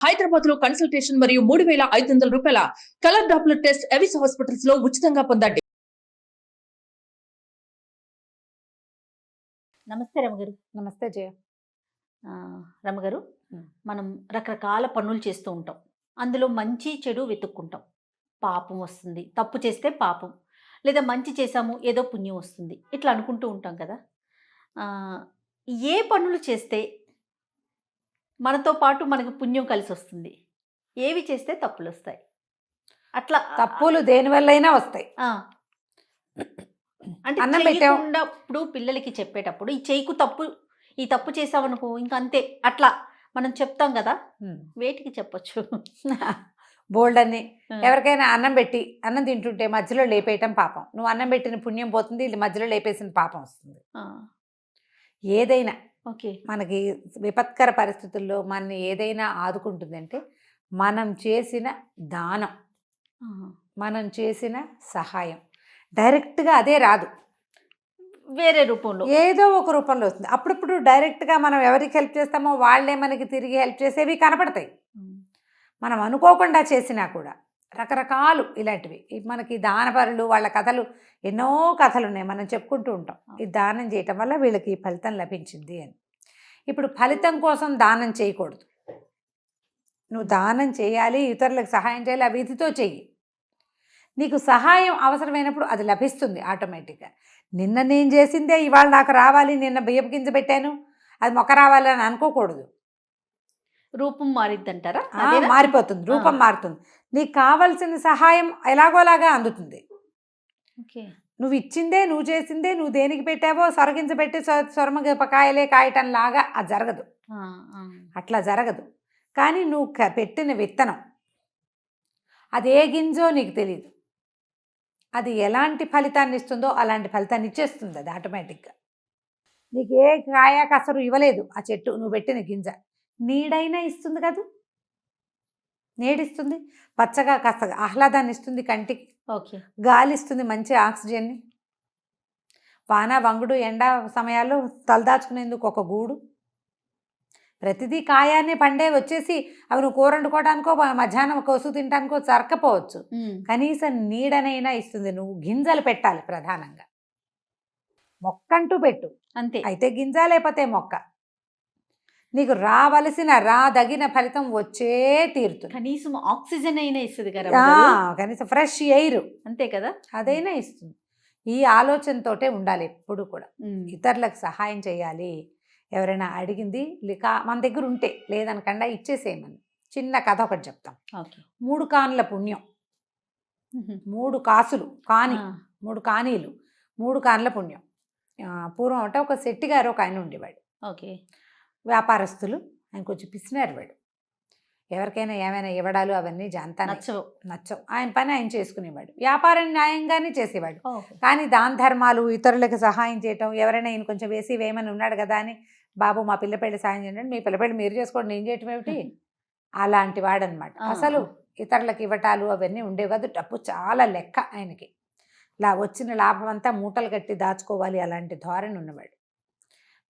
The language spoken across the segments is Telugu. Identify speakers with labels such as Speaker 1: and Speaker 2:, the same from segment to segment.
Speaker 1: హైదరాబాద్ లో కన్సల్టేషన్ మరియు 3,500 రూపాయల colour Doppler test Avis hospitals లో ఉచితంగా పొందండి.
Speaker 2: నమస్తే రమగారు.
Speaker 3: నమస్తే జయ.
Speaker 2: రమగారు, మనం రకరకాల పనులు చేస్తూ ఉంటాం. అందులో మంచి చెడు వెతుక్కుంటాం. పాపం వస్తుంది, తప్పు చేస్తే పాపం, లేదా మంచి చేసాము ఏదో పుణ్యం వస్తుంది, ఇట్లా అనుకుంటూ ఉంటాం కదా. ఏ పనులు చేస్తే మనతో పాటు మనకు పుణ్యం కలిసి వస్తుంది, ఏవి చేస్తే తప్పులు వస్తాయి? అట్లా
Speaker 3: తప్పులు దేనివల్ల అయినా వస్తాయి.
Speaker 2: అంటే చేయకుండా పిల్లలకి చెప్పేటప్పుడు ఈ తప్పు చేసావనుకో ఇంక అంతే, అట్లా మనం చెప్తాం కదా, వేటికి చెప్పొచ్చు?
Speaker 3: బోల్డ్ అని. ఎవరికైనా అన్నం తింటుంటే మధ్యలో లేపేయటం పాపం. నువ్వు అన్నం పెట్టిన పుణ్యం పోతుంది, ఇది మధ్యలో లేపేసిన పాపం వస్తుంది. ఏదైనా
Speaker 2: ఓకే,
Speaker 3: మనకి విపత్కర పరిస్థితుల్లో మన ఏదైనా ఆదుకుంటుంది అంటే మనం చేసిన దానం, మనం చేసిన సహాయం. డైరెక్ట్గా అదే రాదు,
Speaker 2: వేరే రూపంలో
Speaker 3: ఏదో ఒక రూపంలో వస్తుంది. అప్పుడప్పుడు డైరెక్ట్గా మనం ఎవరికి హెల్ప్ చేస్తామో వాళ్ళే మనకి తిరిగి హెల్ప్ చేసేవి కనపడతాయి. మనం అనుకోకుండా చేసినా కూడా రకరకాలు ఇలాంటివి. మనకి దానపరులు వాళ్ళ కథలు, ఎన్నో కథలు ఉన్నాయి, మనం చెప్పుకుంటూ ఉంటాం. ఈ దానం చేయటం వల్ల వీళ్ళకి ఫలితం లభించింది అని. ఇప్పుడు ఫలితం కోసం దానం చేయకూడదు. నువ్వు దానం చేయాలి, ఇతరులకు సహాయం చేయాలి, ఆ విధితో చెయ్యి. నీకు సహాయం అవసరమైనప్పుడు అది లభిస్తుంది ఆటోమేటిక్గా. నిన్న నేను చేసిందే ఇవాళ నాకు రావాలి, నిన్న బియ్యపు గింజ పెట్టాను అది మొక్క రావాలి అని అనుకోకూడదు.
Speaker 2: రూపం మారిద్దంటారా?
Speaker 3: మారిపోతుంది, రూపం మారుతుంది. నీకు కావాల్సిన సహాయం ఎలాగోలాగా అందుతుంది. నువ్వు ఇచ్చిందే, నువ్వు చేసిందే, నువ్వు దేనికి పెట్టావో సొరగింజ పెట్టి సొరమకాయలే కాయటం లాగా అది జరగదు, అట్లా జరగదు. కానీ నువ్వు పెట్టిన విత్తనం అది ఏ గింజో నీకు తెలియదు, అది ఎలాంటి ఫలితాన్ని ఇస్తుందో అలాంటి ఫలితాన్ని ఇచ్చేస్తుంది అది ఆటోమేటిక్గా. నీకు ఏ కాయ కసరు ఇవ్వలేదు ఆ చెట్టు, నువ్వు పెట్టిన గింజ నీడైనా ఇస్తుంది కదా, నీడిస్తుంది, పచ్చగా కాస్త ఆహ్లాదాన్ని ఇస్తుంది కంటికి, గాలి ఇస్తుంది, మంచి ఆక్సిజన్ని. వాన వంగుడు ఎండ సమయాల్లో తలదాచుకునేందుకు ఒక గూడు. ప్రతిదీ కాయాన్ని పండే వచ్చేసి అవి నువ్వు కూర వండుకోవడానికో మధ్యాహ్నం కోసు తినడానికో సరకపోవచ్చు, కనీసం నీడనైనా ఇస్తుంది. నువ్వు గింజలు పెట్టాలి ప్రధానంగా, మొక్కంటూ పెట్టు
Speaker 2: అంతే.
Speaker 3: అయితే గింజ లేకపోతే మొక్క, నీకు రాదగిన ఫలితం వచ్చే తీరుతుంది.
Speaker 2: కనీసం ఆక్సిజన్ అయినా ఇస్తుంది కదా,
Speaker 3: కనీసం ఫ్రెష్ ఎయిర్
Speaker 2: అంతే కదా,
Speaker 3: అదైనా ఇస్తుంది. ఈ ఆలోచనతోటే ఉండాలి ఎప్పుడు కూడా. ఇతరులకు సహాయం చేయాలి, ఎవరైనా అడిగింది మన దగ్గర ఉంటే లేదనకుండా ఇచ్చేసేయమని. చిన్న కథ ఒకటి చెప్తాం. 3 కానుల పుణ్యం, 3 కాసులు కాని, 3 కానీలు, 3 కానుల పుణ్యం. పూర్వం అంటే ఒక శెట్టి గారు ఒక ఆయన ఉండేవాడు.
Speaker 2: ఓకే,
Speaker 3: వ్యాపారస్తులు, ఆయన కొంచెం పిసినారు వాడు. ఎవరికైనా ఏమైనా ఇవ్వడాలు అవన్నీ జాంతా నచ్చవు. ఆయన పని ఆయన చేసుకునేవాడు, వ్యాపారం న్యాయంగానే చేసేవాడు. కానీ దాన ధర్మాలు, ఇతరులకు సహాయం చేయటం, ఎవరైనా ఈయన కొంచెం వేయమని ఉన్నాడు కదా అని, బాబు మా పిల్లపెళ్ళి సాయం చేయండి, మీ పిల్లపెళ్ళి మీరు చేసుకోండి, నేను చేయటం ఏమిటి, అలాంటి వాడు అనమాట. అసలు ఇతరులకు ఇవ్వటాలు అవన్నీ ఉండేవి కాదు. డబ్బు చాలా లెక్క ఆయనకి, వచ్చిన లాభం అంతా మూటలు కట్టి దాచుకోవాలి, అలాంటి ధోరణి ఉన్నవాడు.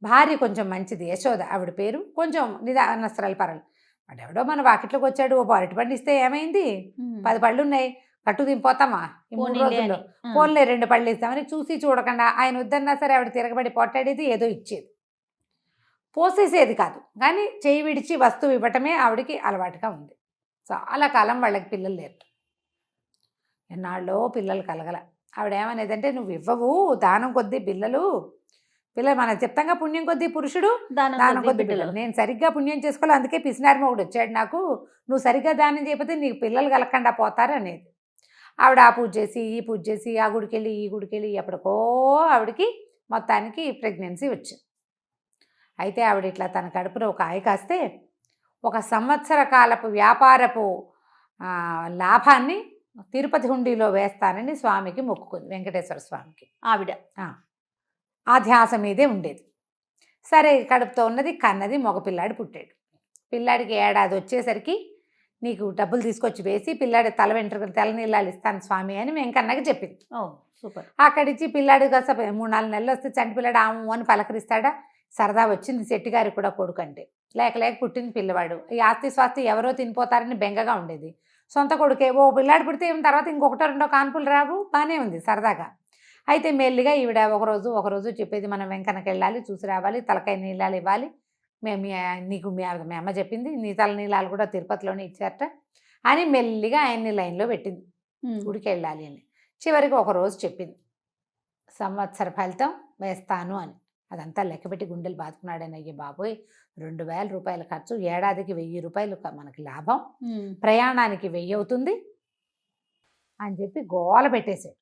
Speaker 3: భార్య కొంచెం మంచిది, యశోద ఆవిడ పేరు. కొంచెం నిదానస్త్రాలు పర్వాలేదు. వాడెవడో మన వాకిట్లోకి వచ్చాడు, ఓ అరటి పండు ఇస్తే ఏమైంది, 10 పళ్ళు ఉన్నాయి, కట్టు దింపోతామా ఈ 3 రోజుల్లో, ఫోన్లే 2 పళ్ళు ఇస్తామని చూసి చూడకుండా ఆయన వద్దన్నా సరే ఆవిడ తిరగబడి పొట్టాడేది, ఏదో ఇచ్చేది, పోసేసేది కాదు. కానీ చేయి విడిచి వస్తువు ఇవ్వటమే ఆవిడకి అలవాటుగా ఉంది. చాలా కాలం వాళ్ళకి పిల్లలు లేరు, ఎన్నాళ్ళో పిల్లలు కలగల. ఆవిడ ఏమనేదంటే, నువ్వు ఇవ్వవు, దానం కొద్దీ పిల్లలు మనం చెప్తాంగా, పుణ్యం కొద్దీ పురుషుడు దానం కొద్దీ పిల్లలు. నేను సరిగ్గా పుణ్యం చేసుకోవాలి, అందుకే పిసినారి ఒకడు వచ్చాడు నాకు, నువ్వు సరిగ్గా దానం చేయకపోతే నీకు పిల్లలు కలగకుండా పోతారు అనేది. ఆవిడ ఆ పూజ చేసి ఈ పూజ చేసి ఆ గుడికి వెళ్ళి ఈ గుడికి వెళ్ళి ఎప్పటికో ఆవిడకి మొత్తానికి ప్రెగ్నెన్సీ వచ్చింది. అయితే ఆవిడ ఇట్లా తన కడుపులో ఒక ఆయ కాస్తే 1 సంవత్సర కాలపు వ్యాపారపు లాభాన్ని తిరుపతి హుండీలో వేస్తానని స్వామికి మొక్కుకుంది, వెంకటేశ్వర స్వామికి.
Speaker 2: ఆవిడ
Speaker 3: ఆ ధ్యాస మీదే ఉండేది. సరే, కడుపుతో ఉన్నది, కన్నది, మగపిల్లాడు పుట్టాడు. పిల్లాడికి ఏడాది వచ్చేసరికి నీకు డబ్బులు తీసుకొచ్చి వేసి పిల్లాడి తల వెంట్రుకలు తెల్ల నీళ్ళాలు ఇస్తాను స్వామి అని వెంకన్నకి చెప్పింది.
Speaker 2: సూపర్.
Speaker 3: అక్కడిచ్చి పిల్లాడు కాస్త 3-4 నెలలు వస్తే చంటి పిల్లాడు ఆము అని పలకరిస్తాడా, సరదా వచ్చింది శెట్టి గారికి కూడా కొడుకు అంటే. లేక లేక పుట్టింది పిల్లవాడు. ఈ ఆస్తి స్వాస్తి ఎవరో తినిపోతారని బెంగగా ఉండేది. సొంత కొడుకే. ఓ పిల్లాడు పుడితే ఏం తర్వాత ఇంకొకటో రెండో కాన్పులు రావు, బాగానే ఉంది సరదాగా. అయితే మెల్లిగా ఈవిడ ఒకరోజు చెప్పేది, మనం వెంకన్నకి వెళ్ళాలి, చూసి రావాలి, తలకాయ నీళ్ళాలు ఇవ్వాలి, మేము నీకు మీ అమ్మ చెప్పింది, నీ తల నీళ్ళాలు కూడా తిరుపతిలోనే ఇచ్చారట అని మెల్లిగా ఆయన్ని లైన్లో పెట్టింది గుడికి వెళ్ళాలి అని. చివరికి ఒకరోజు చెప్పింది, సంవత్సర ఫలితం వేస్తాను అని. అదంతా లెక్కపెట్టి గుండెలు బాదుకున్నాడని. అయ్యే బాబోయ్, 2000 రూపాయల ఖర్చు, ఏడాదికి 1000 రూపాయలు మనకి లాభం, ప్రయాణానికి 1000 అవుతుంది అని చెప్పి గోల పెట్టేశాడు.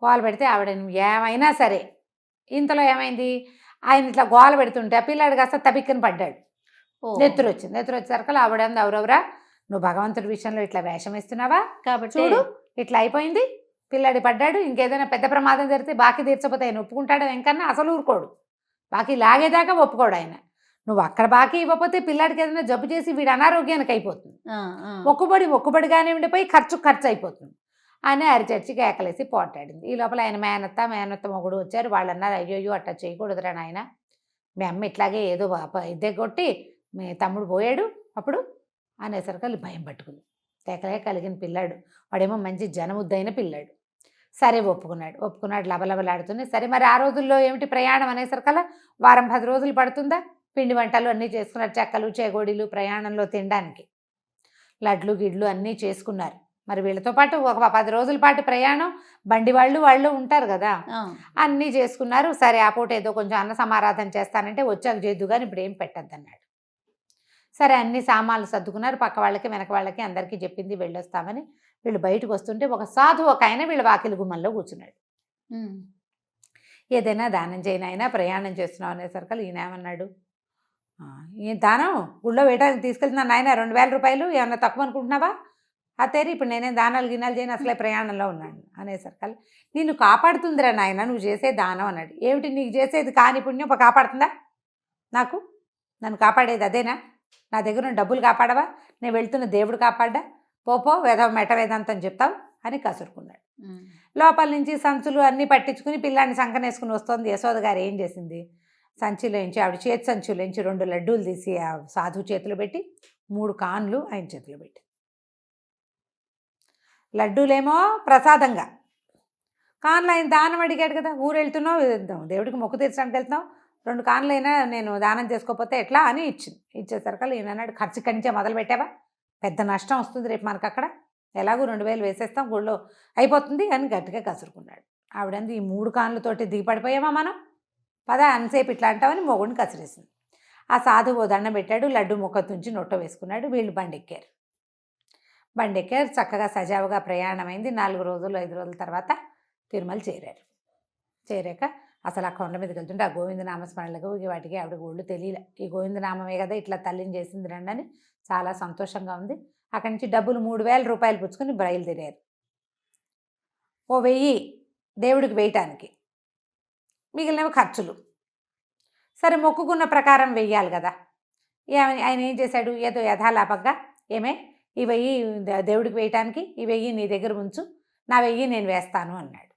Speaker 3: గోల పెడితే ఆవిడ ఏమైనా సరే, ఇంతలో ఏమైంది, ఆయన ఇట్లా గోల పెడుతుంటే ఆ పిల్లాడు కాస్త తబిక్కని పడ్డాడు. నెత్తురు వచ్చేసరికి ఆవిడంది, ఎవరెవరా నువ్వు భగవంతుడి విషయంలో ఇట్లా వేషం వేస్తున్నావా, కాబట్టి చూడు ఇట్లా అయిపోయింది, పిల్లాడి పడ్డాడు, ఇంకేదైనా పెద్ద ప్రమాదం జరిగితే బాకీ తీర్చపోతే ఆయన ఒప్పుకుంటాడు వెంకన్న, అసలు ఊరుకోడు, బాకీ లాగేదాకా ఒప్పుకోడు ఆయన. నువ్వు అక్కడ బాకీ ఇవ్వకపోతే పిల్లాడికి ఏదైనా జబ్బు చేసి వీడు అనారోగ్యానికి అయిపోతుంది, మొక్కుబడిగానే ఉండిపోయి ఖర్చు అయిపోతుంది అని అరిచర్చి కేకలేసి పోటాడింది. ఈ లోపల ఆయన మేనత్త మొగుడు వచ్చారు. వాళ్ళు అన్నారు, అయ్యో అట్లా చేయకూడదురా నాయన, మీ అమ్మ ఇట్లాగే ఏదో ఇద్దే కొట్టి మీ తమ్ముడు పోయాడు అప్పుడు అనేసరికి భయం పట్టుకుంది. కేకలే కలిగిన పిల్లాడు, వాడేమో మంచి జనముద్దైన పిల్లాడు. సరే ఒప్పుకున్నాడు లబలబలాడుతుంది. సరే మరి ఆ రోజుల్లో ఏమిటి ప్రయాణం అనేసరికల్లా వారం 10 రోజులు పడుతుందా, పిండి వంటలు అన్నీ చేసుకున్నారు, చెక్కలు చేగోడీలు ప్రయాణంలో తినడానికి, లడ్లు గిడ్లు అన్నీ చేసుకున్నారు. మరి వీళ్ళతో పాటు ఒక 10 రోజుల పాటు ప్రయాణం, బండి వాళ్ళు ఉంటారు కదా, అన్నీ చేసుకున్నారు. సరే ఆ పూట ఏదో కొంచెం అన్న సమారాధన చేస్తానంటే వచ్చాక చేద్దు కానీ ఇప్పుడు ఏం పెట్టద్దన్నాడు. సరే అన్ని సామాన్లు సర్దుకున్నారు, పక్క వాళ్ళకి వెనక వాళ్ళకి అందరికీ చెప్పింది వెళ్ళొస్తామని. వీళ్ళు బయటకు వస్తుంటే ఒక సాధువు ఒక ఆయన వీళ్ళ వాకిలి గుమ్మంలో కూర్చున్నాడు. ఏదైనా దానం చేయనైనా ప్రయాణం చేస్తున్నావు అనేసరికి ఈయన ఏమన్నాడు, ఈ దానం గుళ్ళో వేయడానికి తీసుకెళ్తున్నాను నాయన, 2000 రూపాయలు ఏమన్నా తక్కువ అనుకుంటున్నావా, అతేరి ఇప్పుడు నేనేం దానాలు గినాలు చేయను, అసలే ప్రయాణంలో ఉన్నాను అనేసరికి నిన్ను కాపాడుతుందిరా నాయన నువ్వు చేసే దానం అన్నాడు. ఏమిటి నీకు చేసేది కాని పుణ్యం కాపాడుతుందా, నన్ను కాపాడేది అదేనా, నా దగ్గర డబ్బులు కాపాడవా, నేను వెళ్తున్న దేవుడు కాపాడ్డా, పోపో మెట వేదాంతం చెప్తావు అని కసురుకున్నాడు. లోపల నుంచి సంచులు అన్నీ పట్టించుకుని పిల్లాన్ని సంకనేసుకుని వస్తుంది. యశోద గారు ఏం చేసింది, సంచిలోంచి ఆవిడ చేతి సంచులోంచి 2 లడ్డూలు తీసి ఆ సాధువు చేతిలో పెట్టి 3 కాన్లు ఆయన చేతిలో పెట్టి, లడ్డూలేమో ప్రసాదంగా, కాన్లు ఆయన దానం అడిగాడు కదా, ఊరు వెళ్తున్నావు దేవుడికి మొక్కు తీర్చడానికి వెళ్తున్నావు, 2 కాన్లైనా నేను దానం చేసుకోకపోతే ఎట్లా అని ఇచ్చేసరికి ఈయన అన్నాడు, ఖర్చు కంచే మొదలు పెట్టావా, పెద్ద నష్టం వస్తుంది రేపు మనకు, అక్కడ ఎలాగో 2000 వేసేస్తాం గుళ్ళో అయిపోతుంది అని గట్టిగా కసురుకున్నాడు. ఆవిడంది, ఈ 3 కాన్లతోటి దిగిపడిపోయామా మనం, పద అంతసేపు ఇట్లా అంటామని మొగుడిని కసిరేసింది. ఆ సాధువు దండం పెట్టాడు, లడ్డు ముక్క తుంచి నొట్ట వేసుకున్నాడు. వీళ్ళు బండి ఎక్కారు, చక్కగా సజావుగా ప్రయాణమైంది. 4 రోజులు 5 రోజుల తర్వాత తిరుమల చేరాక అసలు ఆ కొండ మీదకి వెళ్తుంటే ఆ గోవిందనామస్మరణలకు వాటికి ఆవిడ ఒళ్ళు తెలియలే, ఈ గోవిందనామమే కదా ఇట్లా తల్లిని చేసింది రండి అని చాలా సంతోషంగా ఉంది. అక్కడి నుంచి డబ్బులు 3000 రూపాయలు పుచ్చుకొని బయలుదేరారు. ఓ 1000 దేవుడికి వేయటానికి, మిగిలినవి ఖర్చులు. సరే మొక్కుకున్న ప్రకారం వెయ్యాలి కదా, ఆయన ఏం చేశాడు, ఏదో యథాలాపంగా ఏమే ఈ 1000 దేవుడికి వేయటానికి, ఈ 1000 నీ దగ్గర ఉంచు, నా 1000 నేను వేస్తాను అన్నాడు.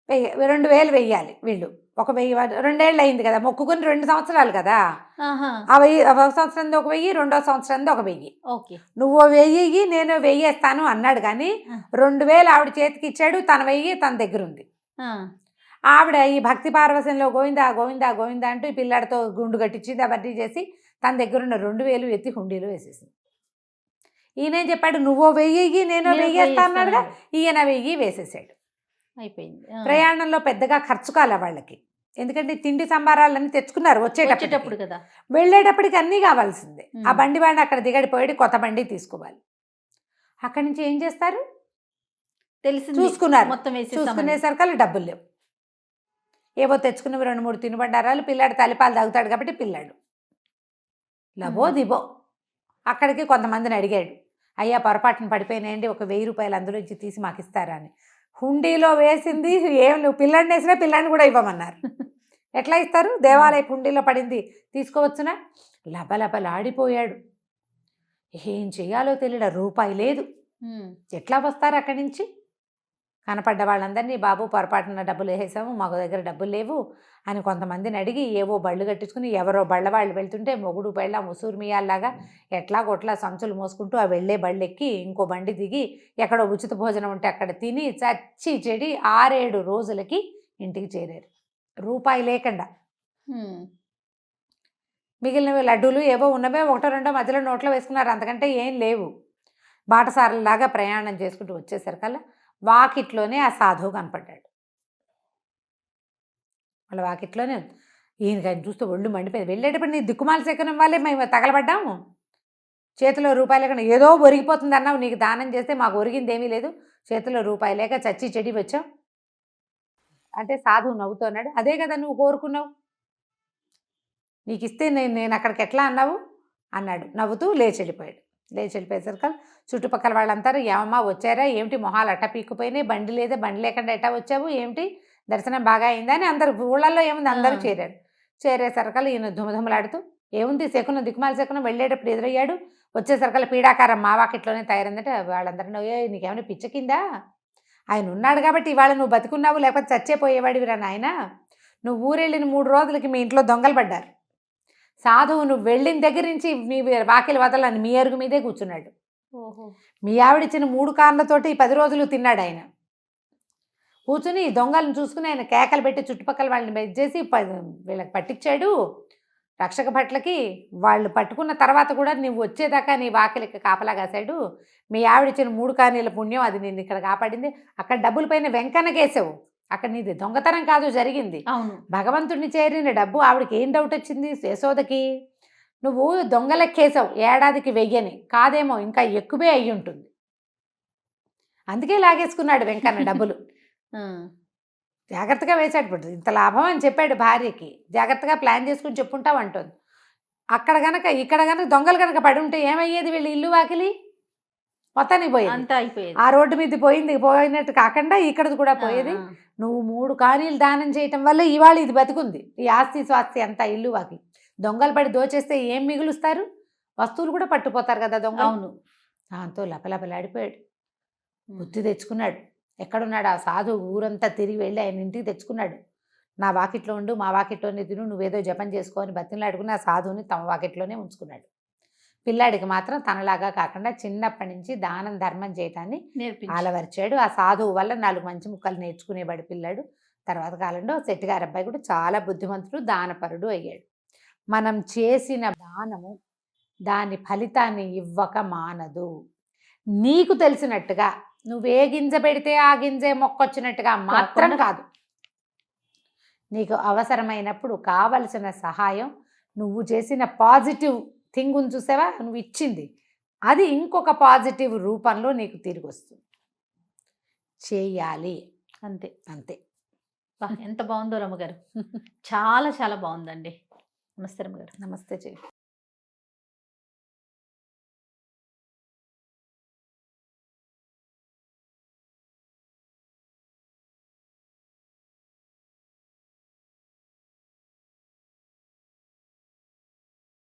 Speaker 3: 2000 వెయ్యాలి వీళ్ళు, ఒక 1000 2 ఏళ్ళు అయింది కదా, మొక్కుకుని 2 సంవత్సరాలు కదా, ఆ 1000 ఒక సంవత్సరం ఒక 1000, రెండో సంవత్సరం ఒక 1000, నువ్వు 1000 నేను 1000 వేస్తాను అన్నాడు. కానీ 2000 ఆవిడ చేతికి ఇచ్చాడు, తన 1000 తన దగ్గర ఉంది. ఆవిడ ఈ భక్తి పార్వశంలో గోవిందా గోవిందా గోవిందా అంటూ ఈ పిల్లాడితో గుండు కట్టించింది, అవన్నీ చేసి తన దగ్గర ఉన్న 2000 ఎత్తి హుండీలో వేసేసింది. ఈయనేం చెప్పాడు, నువ్వు 1000 నేను 1000 వేస్తా అన్నాడుగా, ఈయన 1000 వేసేసాడు.
Speaker 2: అయిపోయింది.
Speaker 3: ప్రయాణంలో పెద్దగా ఖర్చు కాలే వాళ్ళకి, ఎందుకంటే తిండి సంబారాలన్నీ తెచ్చుకున్నారు వచ్చేటప్పుడు కదా, వెళ్ళేటప్పటికి అన్నీ కావాల్సిందే. ఆ బండి అక్కడ దిగడిపోయి కొత్త బండి తీసుకోవాలి. అక్కడి నుంచి ఏం చేస్తారు
Speaker 2: తెలిసి
Speaker 3: చూసుకున్నారు,
Speaker 2: మొత్తం
Speaker 3: చూసుకునేసరికి డబ్బులు లేవు. ఏవో తెచ్చుకున్నవి 2-3 తినుబండారాలు, పిల్లాడు తల్లిపాలు తాగుతాడు కాబట్టి పిల్లాడు లబో దిబో. అక్కడికి కొంతమందిని అడిగాడు, అయ్యా పొరపాటున పడిపోయినాయండి, ఒక 1000 రూపాయలు అందులో ఇచ్చి తీసి మాకు ఇస్తారా అని. హుండీలో వేసింది ఏం, నువ్వు పిల్లాడిని వేసినా పిల్లాడిని కూడా ఇవ్వమన్నారు. ఎట్లా ఇస్తారు, దేవాలయ హుండీలో పడింది తీసుకోవచ్చునా, లబలబలాడిపోయాడు. ఏం చెయ్యాలో తెలియదు, రూపాయి లేదు, ఎట్లా వస్తారు అక్కడి నుంచి. కనపడ్డ వాళ్ళందరినీ బాబు పొరపాటున డబ్బులు వేసేసాము, మాకు దగ్గర డబ్బులు లేవు అని కొంతమందిని అడిగి ఏవో బళ్ళు కట్టించుకుని ఎవరో బళ్ళ వాళ్ళు వెళ్తుంటే మొగుడు బళ్ళ ముసూరు మియాల్లాగా ఎట్లాగొట్లా సంచులు మోసుకుంటూ ఆ వెళ్ళే బళ్ళు ఎక్కి ఇంకో బండి దిగి ఎక్కడో ఉచిత భోజనం ఉంటే అక్కడ తిని చచ్చి చెడి 6-7 రోజులకి ఇంటికి చేరారు, రూపాయి లేకుండా. మిగిలినవి లడ్డూలు ఏవో ఉన్నవే 1-2 మధ్యలో నోట్లో వేసుకున్నారు, అంతకంటే ఏం లేవు. బాటసారులాగా ప్రయాణం చేసుకుంటూ వచ్చేసరికల్లా వాకిట్లోనే ఆ సాధువు కనపడ్డాడు. వాళ్ళ వాకిట్లోనే ఈయనకి చూస్తే ఒళ్ళు మండిపోయింది. వెళ్ళేటప్పుడు నీ దిక్కుమాల శకునం వల్లే మేము తగలబడ్డాము, చేతిలో రూపాయి లేకుండా ఏదో ఒరిగిపోతుంది అన్నావు, నీకు దానం చేస్తే మాకు ఒరిగింది ఏమీ లేదు, చేతిలో రూపాయి లేక చచ్చి చెడి వచ్చావు అంటే సాధువు నవ్వుతున్నాడు. అదే కదా నువ్వు కోరుకున్నావు, నీకు ఇస్తే నేను అక్కడికి ఎట్లా అన్నావు అన్నాడు. నవ్వుతూ లేచి వెళ్ళిపోయేసరికి చుట్టుపక్కల వాళ్ళంతా ఏమమ్మా వచ్చారా ఏమిటి, మొహాలు అట్ట పీక్కుపోయినాయి, బండి లేదా, బండి లేకుండా ఎట్టా వచ్చావు ఏమిటి, దర్శనం బాగా అయిందా అని అందరు ఊళ్ళల్లో ఏముంది అందరూ చేరేసరికల్ ఈయన ధుమధుమలాడుతూ ఏముంది శకునం దిక్కుమాల శకునం వెళ్ళేటప్పుడు ఎదురయ్యాడు, వచ్చేసరికల్ పీడాకారం మా వాకిట్లోనే తయారైందంటే వాళ్ళందరూ నీకేమైనా పిచ్చకిందా, ఆయన ఉన్నాడు కాబట్టి ఇవాళ నువ్వు బతుకున్నావు, లేకపోతే చచ్చేపోయేవాడివిరా నాయన, నువ్వు ఊరెళ్ళిన 3 రోజులకి మీ ఇంట్లో దొంగలు పడ్డారు, సాధువు నువ్వు వెళ్ళిన దగ్గర నుంచి మీ వాకిలి వదలని మీ అరుగు మీదే కూర్చున్నాడు, మీ ఆవిడిచ్చిన 3 కార్లతోటి 10 రోజులు తిన్నాడు ఆయన, కూర్చుని దొంగలను చూసుకుని ఆయన కేకలు పెట్టి చుట్టుపక్కల వాళ్ళని బెజ్జేసి వీళ్ళకి పట్టించాడు రక్షక భట్లకి. వాళ్ళు పట్టుకున్న తర్వాత కూడా నువ్వు వచ్చేదాకా నీ వాకిలికి కాపలా కాశాడు, మీ ఆవిడిచ్చిన 3 కానీల పుణ్యం అది నిన్ను ఇక్కడ కాపాడింది, అక్కడ డబ్బుల పైన వెంకన్నకేసావు, అక్కడ నీది దొంగతనం కాదు జరిగింది,
Speaker 2: అవును
Speaker 3: భగవంతుడిని చేరిన డబ్బు. ఆవిడకి ఏం డౌట్ వచ్చింది యశోదకి, నువ్వు దొంగలెక్కేసావు, ఏడాదికి 1000 కాదేమో ఇంకా ఎక్కువే అయ్యి ఉంటుంది, అందుకే లాగేసుకున్నాడు వెంకన్న డబ్బులు. జాగ్రత్తగా వేశాడు, ఇప్పుడు ఇంత లాభం అని చెప్పాడు భార్యకి, జాగ్రత్తగా ప్లాన్ చేసుకుని చెప్పుంటావు అంటుంది. అక్కడ గనక ఇక్కడ గనక దొంగలు కనుక పడి ఉంటే ఏమయ్యేది, వీళ్ళు ఇల్లు వాకిలి మొత్తానికి పోయేది,
Speaker 2: అంతా అయిపోయేది,
Speaker 3: ఆ రోడ్డు మీద పోయినట్టు కాకుండా ఇక్కడది కూడా పోయేది. నువ్వు 3 కానీలు దానం చేయటం వల్ల ఇవాళ ఇది బతుకుంది, ఈ ఆస్తి స్వాస్తి అంతా ఇల్లు వాకి. దొంగలు పడి దోచేస్తే ఏం మిగులుస్తారు, వస్తువులు కూడా పట్టుపోతారు కదా దొంగలు.
Speaker 2: అవును,
Speaker 3: దాంతో లపలపలాడిపోయాడు, బుద్ధి తెచ్చుకున్నాడు. ఎక్కడున్నాడు ఆ సాధు, ఊరంతా తిరిగి వెళ్ళి ఆయన ఇంటికి తెచ్చుకున్నాడు. నా వాకిట్లో ఉండు, మా వాకిట్లోనే తిను, నువ్వేదో జపం చేసుకోని బతిలాడుకుని ఆ సాధువుని తమ వాకిట్లోనే ఉంచుకున్నాడు. పిల్లాడికి మాత్రం తనలాగా కాకుండా చిన్నప్పటి నుంచి దానం ధర్మం చేయటాన్ని అలవర్చాడు. ఆ సాధువు వల్ల 4 మంచి ముక్కలు నేర్చుకునేవాడు పిల్లాడు. తర్వాత కాలంలో శెట్టిగారి అబ్బాయి కూడా చాలా బుద్ధిమంతుడు, దానపరుడు అయ్యాడు. మనం చేసిన దానము దాని ఫలితాన్ని ఇవ్వక మానదు. నీకు తెలిసినట్టుగా నువ్వే గింజ పెడితే ఆ గింజే మొక్కొచ్చినట్టుగా మాత్రం కాదు, నీకు అవసరమైనప్పుడు కావలసిన సహాయం, నువ్వు చేసిన పాజిటివ్ థింగ్ చూసావా, నువ్వు ఇచ్చింది అది ఇంకొక పాజిటివ్ రూపంలో నీకు తిరిగి వస్తుంది, చేయాలి
Speaker 2: అంతే
Speaker 3: అంతే.
Speaker 2: ఎంత బాగుందో రమ్మగారు, చాలా చాలా బాగుందండి. నమస్తే రమ్మగారు.
Speaker 3: నమస్తే చెయ్యి.